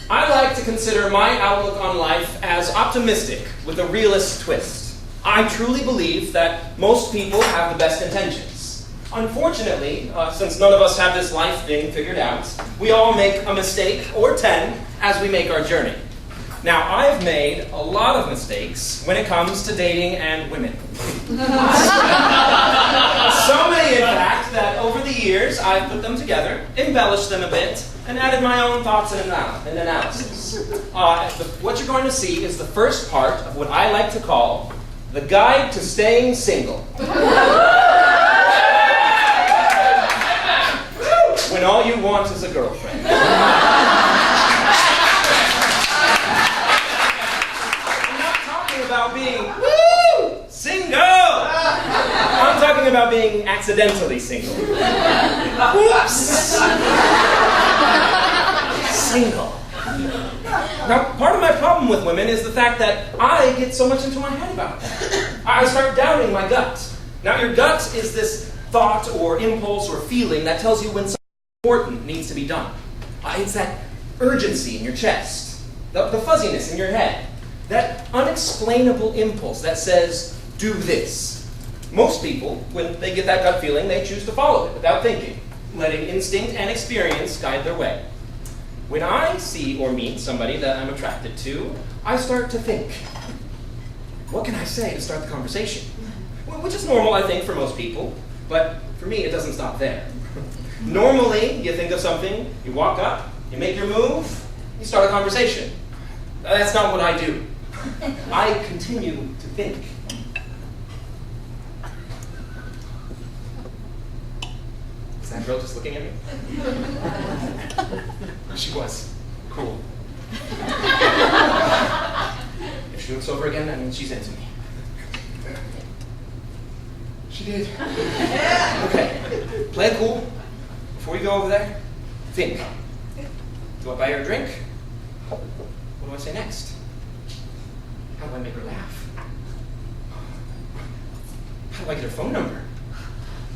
I like to consider my outlook on life as optimistic with a realist twist. I truly believe that most people have the best intentions. Unfortunately, since none of us have this life thing figured out, we all make a mistake or 10 as we make our journey. Now, I've made a lot of mistakes when it comes to dating and women. So many, in fact, that over the years I've put them together, embellished them a bit, and added my own thoughts and analysis. What you're going to see is the first part of what I like to call the Guide to Staying Single. When all you want is a girlfriend. About being single. I'm talking about being accidentally single. Oops. Single. Now, part of my problem with women is the fact that I get so much into my head about that. I start doubting my gut. Now, your gut is this thought or impulse or feeling that tells you when something important needs to be done. It's that urgency in your chest, the fuzziness in your head. That unexplainable impulse that says, do this. Most people, when they get that gut feeling, they choose to follow it without thinking, letting instinct and experience guide their way. When I see or meet somebody that I'm attracted to, I start to think, what can I say to start the conversation? Well, which is normal, I think, for most people, but for me, it doesn't stop there. Normally, you think of something, you walk up, you make your move, you start a conversation. That's not what I do. I continue to think. Is that girl just looking at me? She was. Cool. If she looks over again, that means she's into me. She did. Okay. Play it cool. Before you go over there, think. Do I buy her a drink? What do I say next? How do I make her laugh? How do I get her phone number?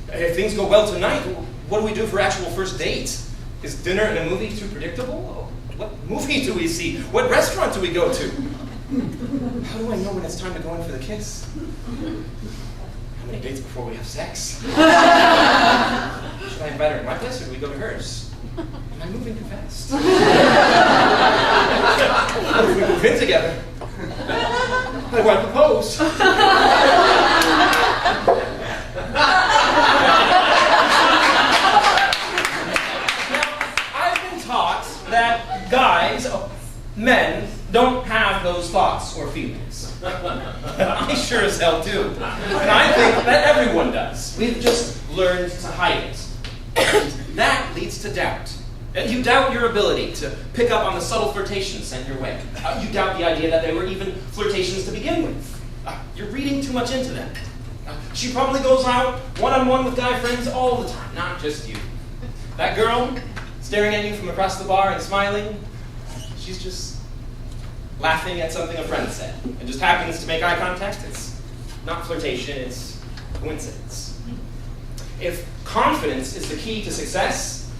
If things go well tonight, what do we do for actual first date? Is dinner and a movie too predictable? What movie do we see? What restaurant do we go to? How do I know when it's time to go in for the kiss? How many dates before we have sex? Should I invite her to my place or do we go to hers? Am I moving too fast? What if we move in together? How do I propose? Now, I've been taught that guys, men, don't have those thoughts or feelings. I sure as hell do. And I think that everyone does. We've just learned to hide it. And that leads to doubt. You doubt your ability to pick up on the subtle flirtations sent your way. You doubt the idea that they were even flirtations to begin with. You're reading too much into them. She probably goes out one-on-one with guy friends all the time, not just you. That girl staring at you from across the bar and smiling, she's just laughing at something a friend said and just happens to make eye contact. It's not flirtation, it's coincidence. If confidence is the key to success,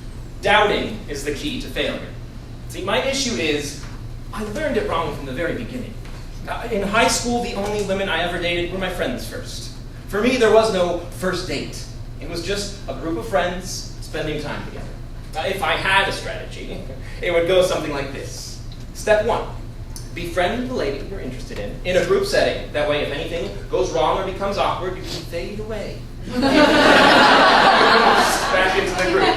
doubting is the key to failure. See, my issue is, I learned it wrong from the very beginning. In high school, the only women I ever dated were my friends first. For me, there was no first date. It was just a group of friends spending time together. If I had a strategy, it would go something like this. Step 1, befriend the lady you're interested in a group setting. That way, if anything goes wrong or becomes awkward, you can fade away. Back into the group.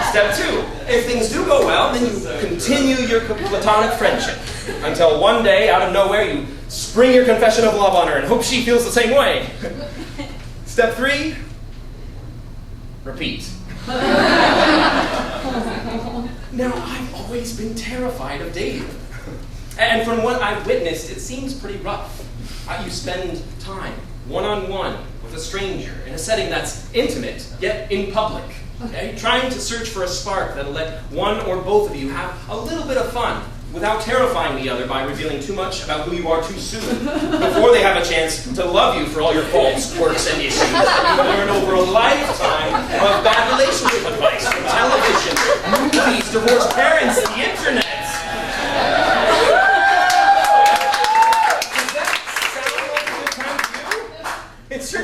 Step 2, if things do go well, then you continue your platonic friendship until one day, out of nowhere, you spring your confession of love on her and hope she feels the same way. Step 3, repeat. Now, I've always been terrified of dating. And from what I've witnessed, it seems pretty rough. You spend time, one-on-one, with a stranger in a setting that's intimate, yet in public. Okay? Trying to search for a spark that'll let one or both of you have a little bit of fun without terrifying the other by revealing too much about who you are too soon, before they have a chance to love you for all your faults, quirks, and issues. You learn over a lifetime of bad relationship advice from television, movies, divorced parents, the internet.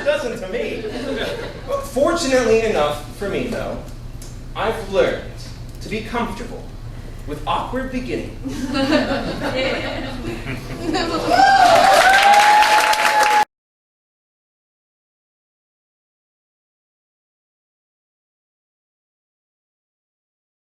It doesn't to me. Fortunately enough for me, though, I've learned to be comfortable with awkward beginnings.